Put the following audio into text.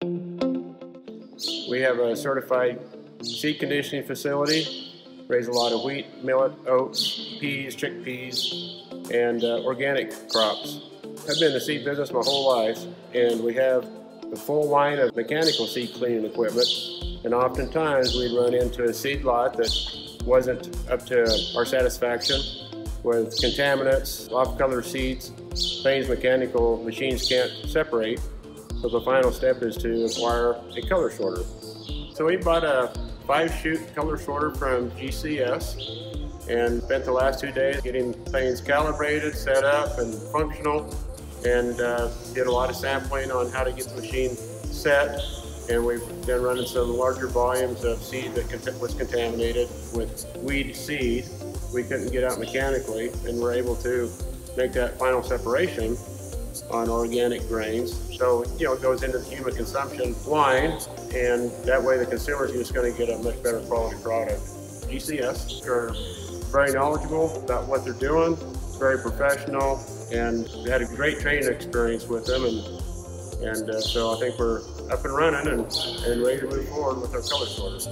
We have a certified seed conditioning facility, raise a lot of wheat, millet, oats, peas, chickpeas, and organic crops. I've been in the seed business my whole life, and we have a full line of mechanical seed cleaning equipment, and oftentimes we'd run into a seed lot that wasn't up to our satisfaction with contaminants, off-color seeds, things mechanical machines can't separate. So the final step is to acquire a color sorter. So we bought a 5-chute color sorter from GCS and spent the last 2 days getting things calibrated, set up, and functional, and did a lot of sampling on how to get the machine set. And we've been running some larger volumes of seed that was contaminated with weed seed we couldn't get out mechanically, and we're able to make that final separation on organic grains. So, it goes into the human consumption line, and that way the consumer is just going to get a much better quality product. GCS are very knowledgeable about what they're doing, very professional, and we had a great training experience with them, and so I think we're up and running and ready to move forward with our color sorters.